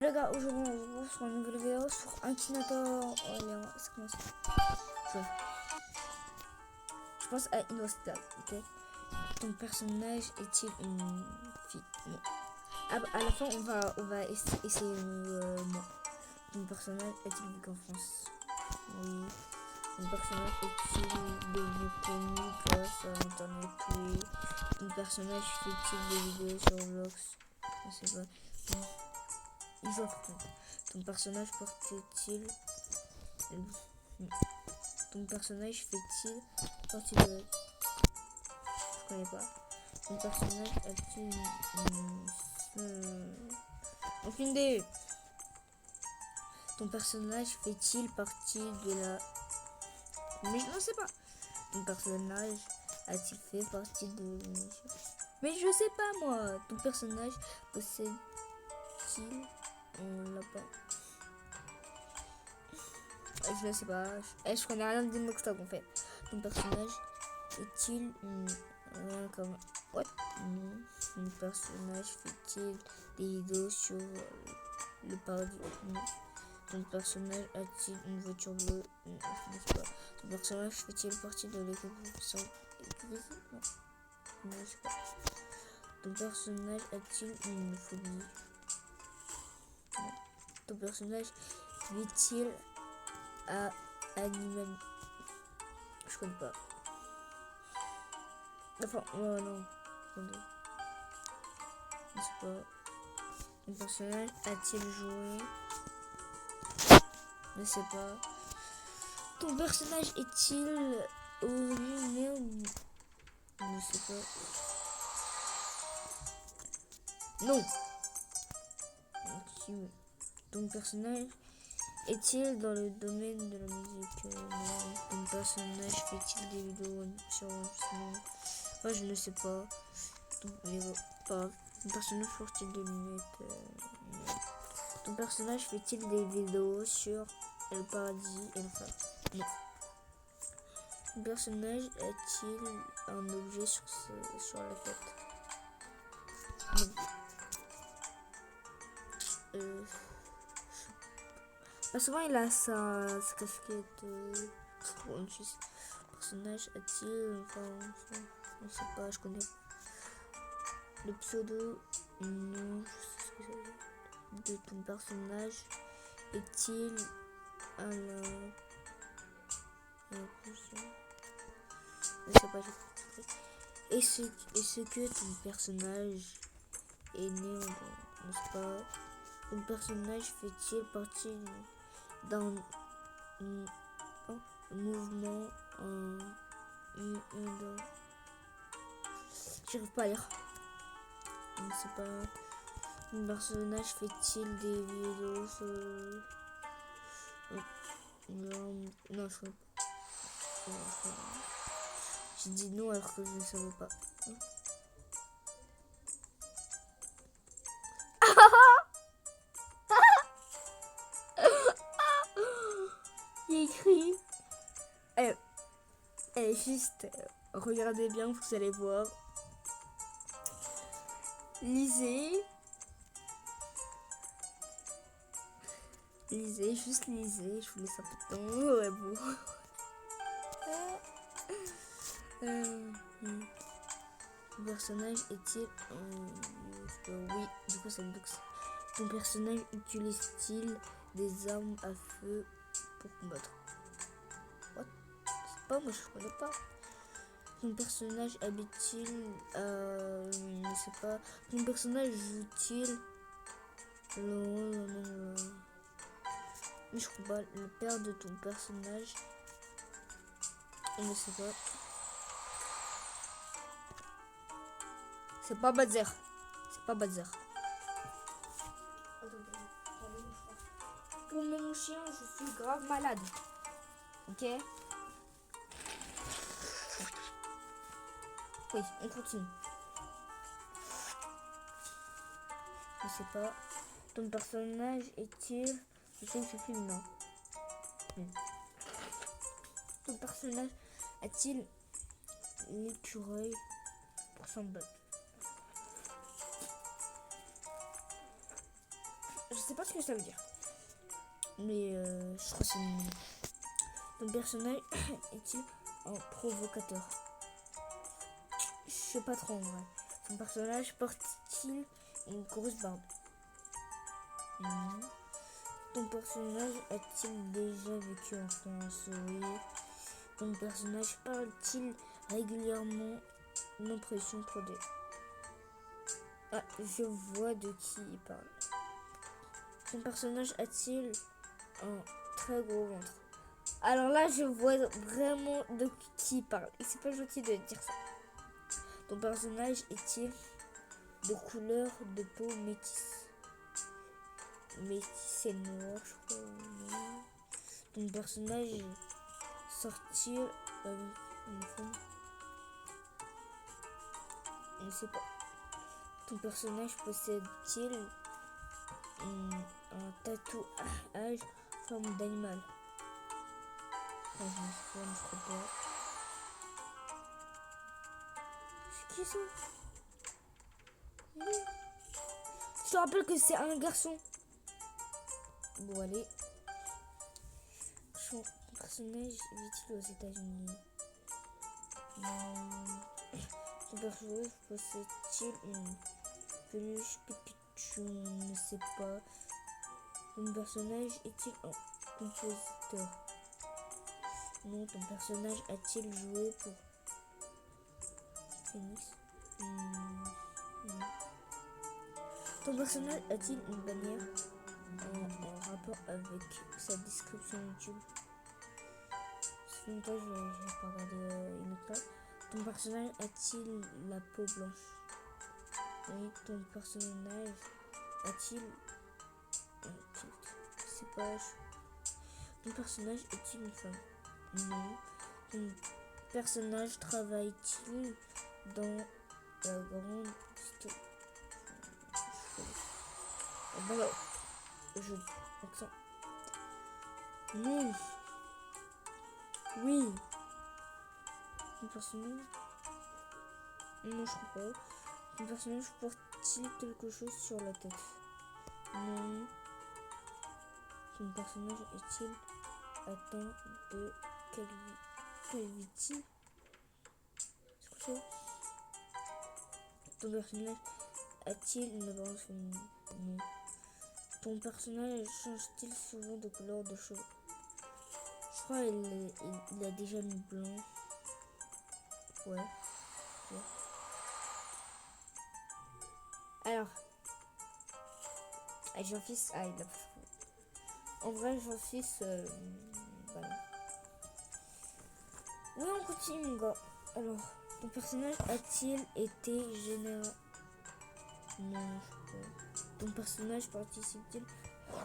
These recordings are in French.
Les gars, aujourd'hui on se retrouve sur une nouvelle vidéo sur Akinator. Oh là, c'est comment ça? Je pense à Inostar, ok? Ton personnage est-il une fille? Non. À la fin, on va essayer moi. Ton personnage est-il vu qu'en France? Oui. Ton personnage est-il devenu connu grâce à Internet? Oui. Ton personnage fait-il des vidéos sur Vlogs? Je sais pas. Il joue à Fortnite. Ton personnage porte-t-il... Ton personnage fait-il partie de... Je connais pas. Ton personnage a-t-il aucune idée. Ton personnage fait-il partie de la... Mais je ne sais pas. Ton personnage a-t-il fait partie de... Mais je sais pas moi. Ton personnage possède-t-il... On l'a pas. Je ne sais pas. Je connais rien de Moxtag en fait. Ton personnage est-il comme... What? Non. Mon personnage fait-il des vidéos sur le paradis? Non. Ton personnage a-t-il une voiture bleue? Non, je ne sais pas. Ton personnage fait-il partie de l'équipe? Non. Non, je sais pas. Ton personnage a-t-il une phobie? Non. Ton personnage vit-il à animal? Je connais pas. Enfin, non. Attendez. Je sais pas. Ton personnage a-t-il joué? Je sais pas. Ton personnage est-il originaire? Je sais pas. Non. Ton personnage est-il dans le domaine de la musique? Non. Ton personnage fait-il des vidéos sur enregistrement? Moi, je ne sais pas. Ton personnage porte-t-il des lunettes? Non. Ton personnage fait-il des vidéos sur le paradis et l'enfer? Non. Ton personnage a-t-il un objet sur la tête? Non. Souvent il a sa casquette. Ton personnage a-t-il je sais pas, je connais le pseudo. Non, je sais ce que ça veut dire. De ton personnage est-il à la... Je sais pas, est-ce que ton personnage est né n'est-ce pas? Ton personnage fait-il partie d'un mouvement j'arrive pas à lire. Je ne sais pas. Ton personnage fait-il des vidéos sur... Non, je sais pas. J'ai dit non alors que je ne savais pas. Il est écrit. Elle est juste. Regardez bien, vous allez voir. Lisez. Juste lisez. Je vous laisse un peu de temps. Ouais, bon. Ton personnage est-il... oui, du coup c'est le box. Ton personnage utilise-t-il des armes à feu pour combattre? What? C'est pas, moi je connais pas. Ton personnage habite-t-il... je sais pas. Ton personnage joue-t-il... Non. Mais je crois pas. Le père de ton personnage... Je ne sais pas. C'est pas Bazer. Pour mon chien, je suis grave malade. Ok? Oui, on continue. Je sais pas. Ton personnage est-il... Je sais que je filme, non. Ton personnage a-t-il l'écureuil pour son bug? Je sais pas ce que ça veut dire. Mais je crois que c'est une... Ton personnage est-il un provocateur? Je sais pas trop en vrai. Ton personnage porte-t-il une grosse barbe? Ton personnage a-t-il déjà vécu en France? Oui. Ton personnage parle-t-il régulièrement l'impression 3D? Ah, je vois de qui il parle. Ton personnage a-t-il un très gros ventre? Alors là, je vois vraiment de qui il parle. Et c'est pas gentil de dire ça. Ton personnage est-il de couleur de peau métisse? Métisse et noir, je crois. Non. Ton personnage sort-il avec une femme? Je ne sais pas. Ton personnage possède-t-il un tatouage en forme d'animal? Je ne crois pas. C'est qui ça? Je te rappelle que c'est un garçon. Bon, allez. Son personnage vit-il aux États-Unis? Son personnage possède-t-il une peluche Pikachu? Je ne sais pas. Ton personnage est-il un compositeur? Non. Ton personnage a-t-il joué pour Phoenix? Non. Ton personnage a-t-il une bannière en rapport avec sa description YouTube? Une fois, je vais pas regarder une autre fois. Ton personnage a-t-il la peau blanche? Oui. Ton personnage a-t-il je sais pas. Ton personnage est-il une femme? Non. Ton personnage travaille-t-il dans la grande histoire? Bon, là, je... Accent. Non. Oui. Ton personnage... Non, je crois pas. Ton personnage porte-t-il quelque chose sur la tête? Non. Ton personnage est-il atteint de calvitie? C'est quoi ça? Ton personnage a-t-il une apparence féminine? Non. Ton personnage change-t-il souvent de couleur de cheveux? Je crois qu'il a déjà mis blanc. Ouais. Alors, Jean-Fils, il a pas. En vrai, Jean-Fils, voilà. Oui, on continue, mon gars. Alors, ton personnage a-t-il été général? Non, je sais pas. Ton personnage participe-t-il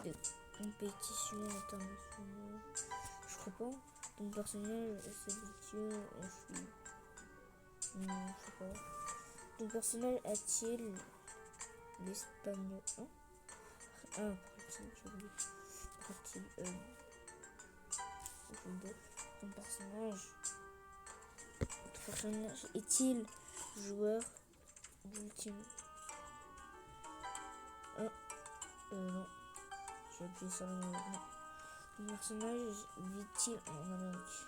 de compétitions internationales? Je crois pas. Ton personnage s'habitue en Suisse? Non, je sais pas. Ton personnage a-t-il l'espagnol? Hein? Ah, ton personnage est-il joueur d'ultime? Non. J'ai appuyé sur le non. Ton personnage vit-il en Amérique?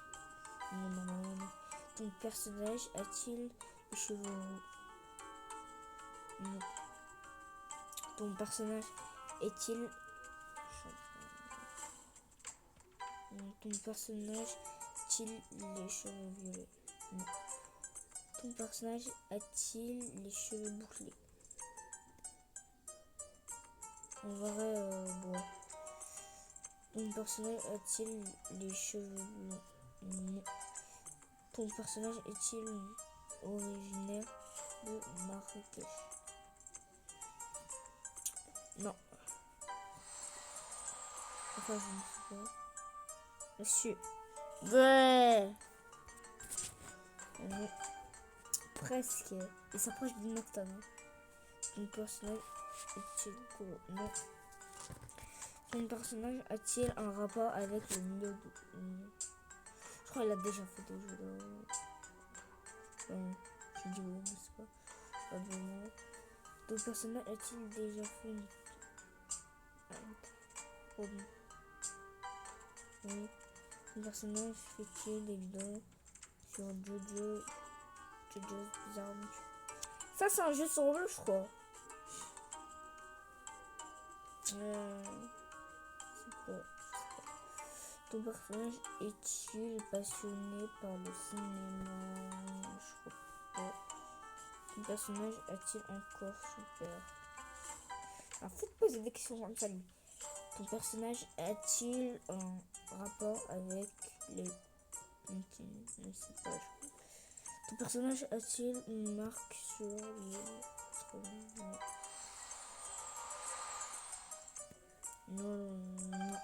Non, non. Ton personnage a-t-il les cheveux roux? Non. Ton personnage est-il... Ton personnage a-t-il les cheveux violets? Non. Ton personnage a-t-il les cheveux bouclés? En vrai, bon. Ton personnage a-t-il les cheveux blonds? Non. Ton personnage est-il originaire de Marrakech? Non. Enfin, je ne sais pas. Monsieur. Ouais. Presque. Il s'approche du octave. Ton personnage est-il gros? Non. Ton personnage a-t-il un rapport avec le milieu de... Je crois qu'il a déjà fait des jeux de... j'ai dit oui, mais c'est pas vraiment. Ton personnage a-t-il déjà fait une... Oui. Ton personnage fait-il des vidéos sur Jojo's Bizarre Adventure? Ça, c'est un jeu sur Roblox, je crois. C'est quoi? Ton personnage est-il passionné par le cinéma? Je crois pas. Ton personnage a-t-il encore super? Ah, faut te poser des questions comme ça, lui. Ton personnage a-t-il un rapport avec les... Je sais pas. Ton personnage a-t-il une marque sur le... Non.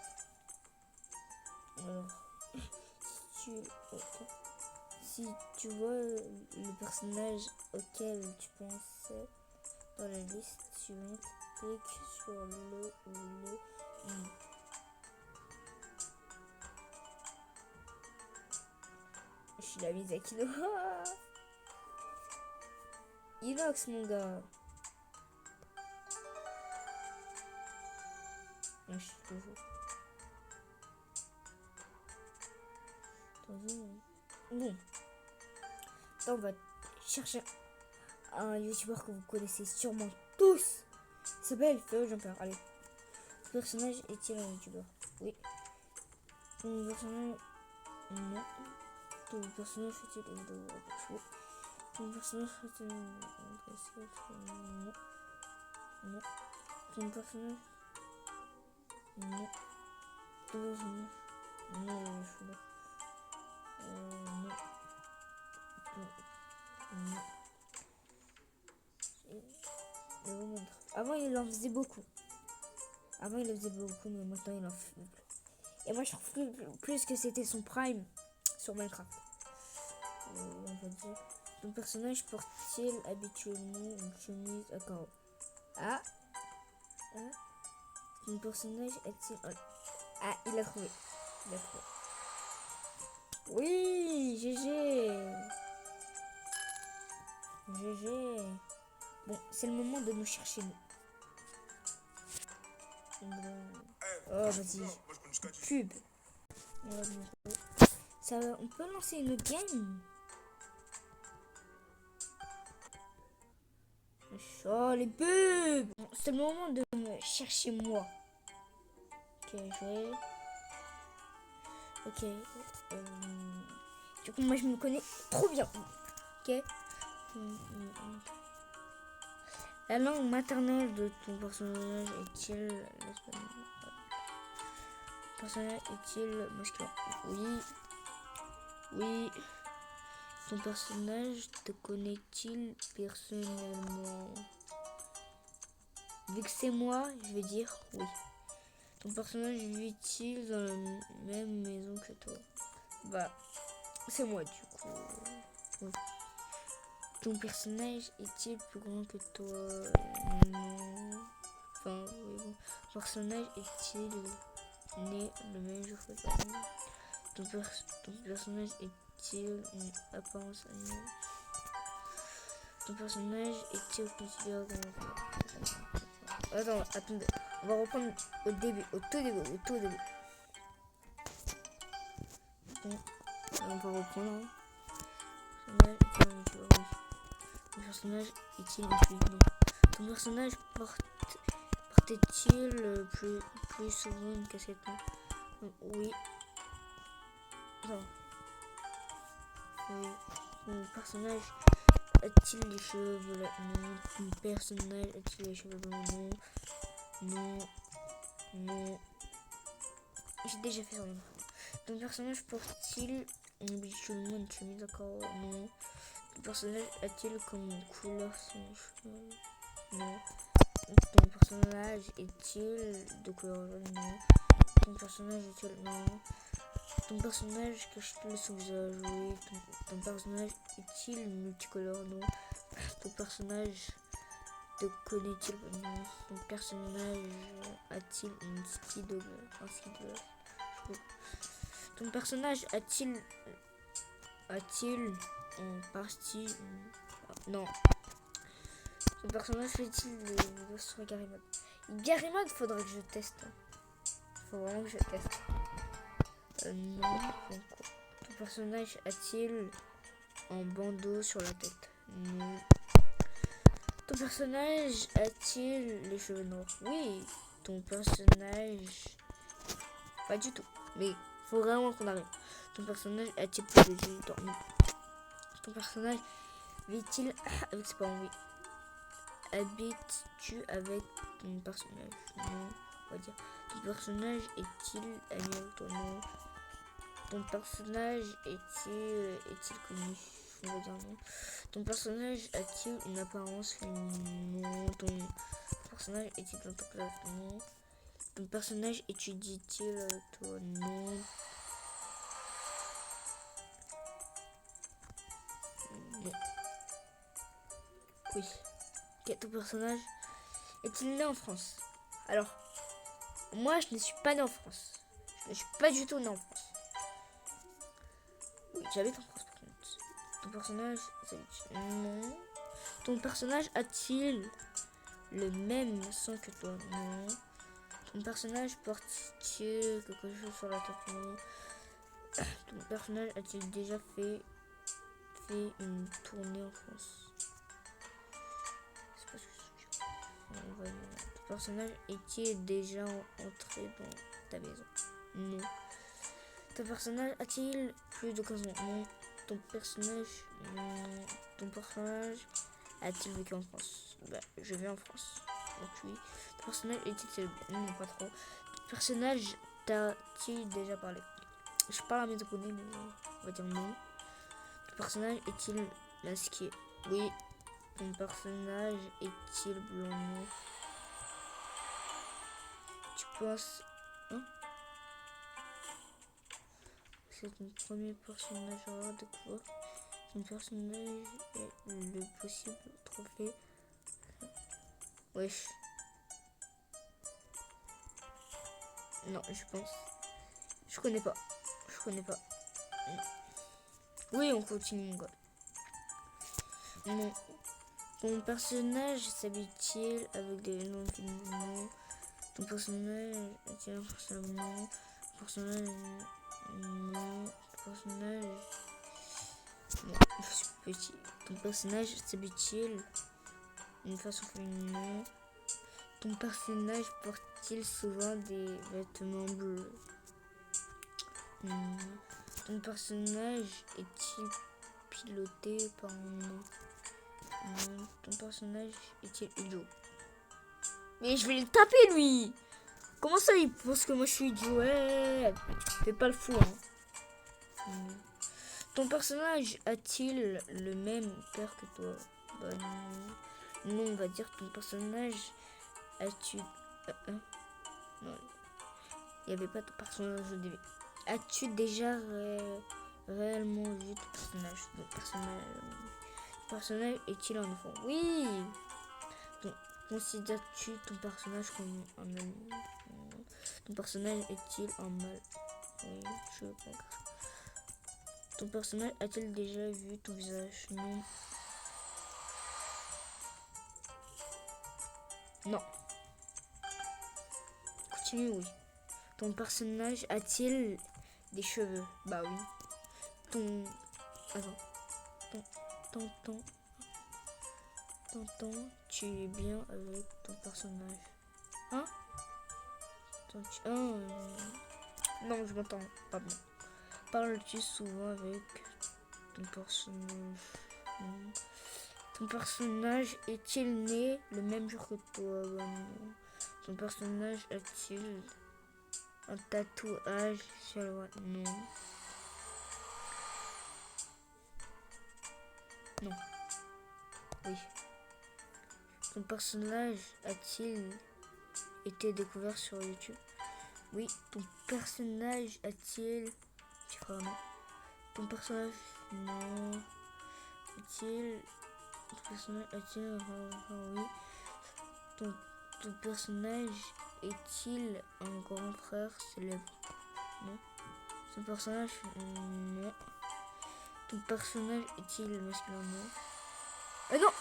Alors, si tu vois le personnage auquel tu pensais dans la liste suivante, clique sur le ou les i. Je suis la mise à Kino. Inox, mon gars. Non, je suis toujours. Bon. On va chercher un youtubeur que vous connaissez sûrement tous. Il s'appelle Feu Jumper. Allez. Ce personnage est-il un youtubeur? Oui. Ton personnage. Non. Ton personnage fait-il une vidéo? Oui. Ton personnage fait-il une casquette? Non. Non. Ton personnage. Non. Ton personnage. Non, je suis là. Non. Non. Avant il en faisait beaucoup. Mais maintenant il en fait plus. Et moi je trouve plus que c'était son prime sur Minecraft. On va dire. Ton personnage porte-t-il habituellement une chemise à carreaux? Ah. Ton personnage a-t-il un... Ah, il a trouvé. Oui, GG. Bon, c'est le moment de nous chercher nous. Oh, vas-y. Pub. Ça, on peut lancer une autre game. Oh, les pubs. Bon, c'est le moment de me chercher moi. Ok, jouer. Ok. Du coup, moi, je me connais trop bien. Ok. La langue maternelle de ton personnage est-il l'espagnol? Ton personnage est-il masculin? Oui. Ton personnage te connaît-il personnellement? Vu que c'est moi, je vais dire oui. Ton personnage vit-il dans la même maison que toi? Bah, c'est moi du coup. Oui. Ton personnage est-il plus grand que toi? Non. Enfin, oui, bon. Ton personnage est-il né le même jour que toi? Ton personnage est-il une apparence animale? Ton personnage est-il considéré comme... Attendez. On va reprendre au tout début. Bon, on va reprendre. Ton personnage est-il une fille? Non. Ton personnage portait-il plus souvent une casquette? Oui. Non. Oui. Mon personnage a-t-il les cheveux bleus? Non. Mon personnage a-t-il les cheveux blancs? Non. J'ai déjà fait ça. Ton personnage porte-t-il habituellement une chemise? D'accord? Non. Ton personnage a-t-il comme couleur son cheveux? Non. Ton personnage est-il de couleur jaune? Non. Ton personnage est-il... Non. Ton personnage cache-t-il son visage? Oui. Ton personnage est-il multicolore? Non. Ton personnage te connaît-il? Non. Ton personnage a-t-il un ski de glace? Ton personnage a-t-il en partie... Non. Ton personnage fait-il des vidéos sur Garry's Mod? Garimard, faudrait que je teste. Faut vraiment que je teste. Non. Ton personnage a-t-il un bandeau sur la tête? Non. Ton personnage a-t-il les cheveux noirs? Oui. Ton personnage... Pas du tout. Mais faut vraiment qu'on arrive. Ton personnage a-t-il plus de 18 ans? Non. Ton personnage vit-il avec ses parents? Oui. Habites-tu avec ton personnage? Non. On va dire. Ton personnage est-il ami avec toi? Non. Ton personnage est-il connu? On va dire non. Ton personnage a-t-il une apparence féminine? Non. Ton personnage est-il dans ta classe? Non. Ton personnage étudie-t-il avec toi? Non. Non. Oui. Okay, ton personnage est-il né en France? Alors, moi je ne suis pas né en France. Je ne suis pas du tout né en France. Oui, j'habite en France par contre. Ton personnage, non. Ton personnage a-t-il le même sang que toi? Non. Ton personnage porte-t-il quelque chose sur la tête? Non. Ton personnage a-t-il déjà fait une tournée en France? C'est pas ce que je veux. Ton personnage est-il déjà entré dans ta maison? Non. Ton personnage a-t-il plus de 15 ans? Non. Ton personnage a-t-il vécu en France? Bah, je vis en France. Donc oui. Ton personnage est-il célèbre? Non, pas trop. Ton personnage t'a-t-il déjà parlé? Je parle à mes abonnés, mais on va dire non. Ton personnage est-il masqué? Oui. Ton personnage est-il blond? Non. Tu penses... Hein? C'est ton premier personnage à avoir découvert. Ton personnage est le possible trophée. Wesh. Non, je pense. Je connais pas. Oui, on continue, mon gars. Non. Ton personnage s'habille-t-il avec des noms non. Ton personnage est-il un personnage? Non. Ton personnage... Non. Ton personnage... Non, je suis petit. Ton personnage s'habille-t-il d'une façon féminine? Non. Ton personnage porte-t-il souvent des vêtements bleus? Non. Ton personnage est-il piloté par un homme? Non. Ton personnage est-il idiot? Mais je vais le taper lui! Comment ça il pense que moi je suis idiot? Ouais, fais pas le fou hein. Non. Ton personnage a-t-il le même père que toi? Bah non. Non, on va dire ton personnage as-tu... non, il n'y avait pas de personnage au début. As-tu déjà réellement vu ton personnage? Ton personnage est-il un enfant? Oui. Considères-tu ton personnage comme un mal? Ton personnage est-il un mal? Oui, je pense. Ton personnage a-t-il déjà vu ton visage? Non. Non. Continue, oui. Ton personnage a-t-il des cheveux? Bah oui. Ton... Attends. Tu es bien avec ton personnage? Hein? Non, je m'entends. Pardon. Parles-tu souvent avec ton personnage? Non. Ton personnage est-il né le même jour que toi? Bah non. Ton personnage a-t-il un tatouage sur le bras? Non. Non. Oui. Ton personnage a-t-il été découvert sur YouTube? Oui. Ton personnage a-t-il... Tu crois non? Ton personnage... Non. A-t-il... Ton personnage a-t-il... oui. Ton personnage est-il un grand frère célèbre? Non. Ton personnage... Non. Ton personnage est-il masculin? Non. Non.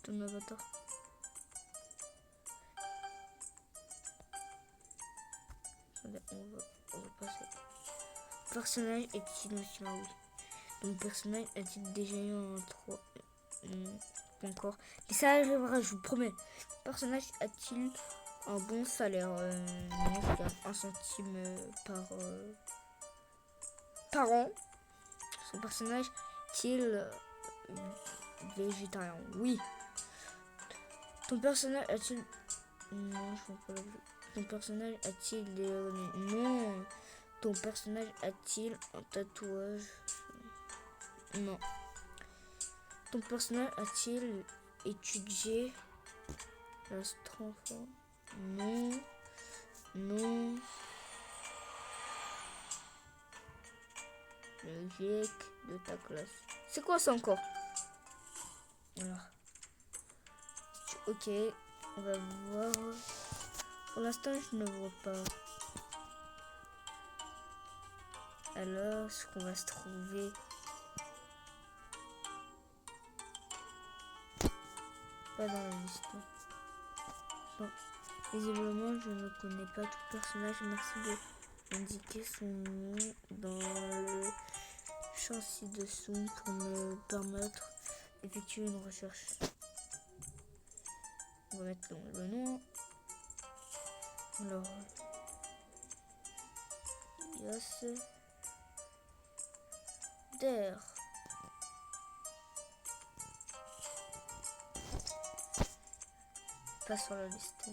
ton avatar. Attendez, on va passer. Personnage est-il aussi oui. Donc personnage a-t-il déjà eu un 3 encore. Et ça arrivera, je vous promets. Personnage a-t-il un bon salaire non, je gagne 1 centime par an. Son personnage est-il végétarien? Oui. Ton personnage a-t-il... Non, je vois pas l'objet. Ton personnage a-t-il des... Non. Ton personnage a-t-il un tatouage? Non. Ton personnage a-t-il étudié l'astrophysique? Non. Non. Le GIEC de ta classe. C'est quoi ça encore? Alors. Ok. On va voir. Pour l'instant, je ne vois pas. Alors, ce qu'on va se trouver. Pas dans la liste. Non. Visiblement, je ne connais pas tout personnage. Merci d'indiquer son nom dans le champ ci-dessous pour me permettre d'effectuer une recherche. On va mettre le nom. Alors, Yas Der. Pas sur la liste.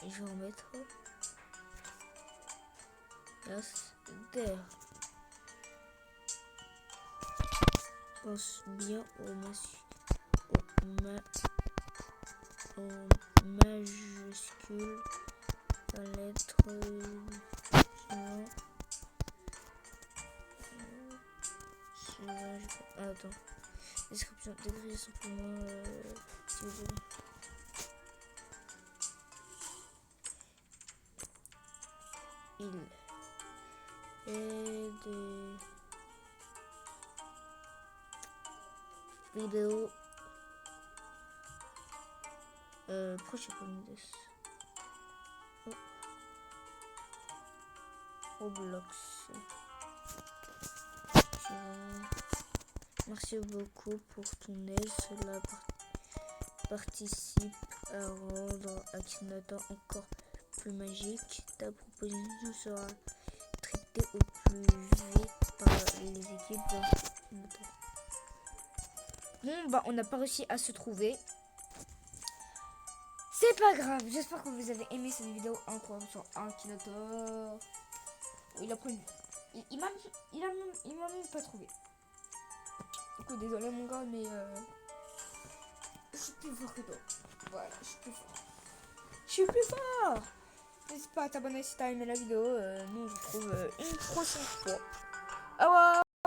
Et je vais en mettre Yas Der. Pense bien au majuscule, la lettre attends. Description, décrire simplement si vous voulez. Il est des vidéos prochaines Roblox. Merci beaucoup pour ton aide. Cela participe à rendre Akhenaton encore plus magique. Ta proposition sera traitée au plus vite par les équipes d'Akhenaton. Bon, bah, on n'a pas réussi à se trouver. C'est pas grave. J'espère que vous avez aimé cette vidéo incroyable sur Akhenaton. Il a pris... Il m'a même pas trouvé. Du coup, désolé mon gars, mais je suis plus fort que toi. Voilà, je suis plus fort. Je suis plus fort. N'hésite pas à t'abonner si t'as aimé la vidéo. Nous on se retrouve une prochaine fois. Au revoir.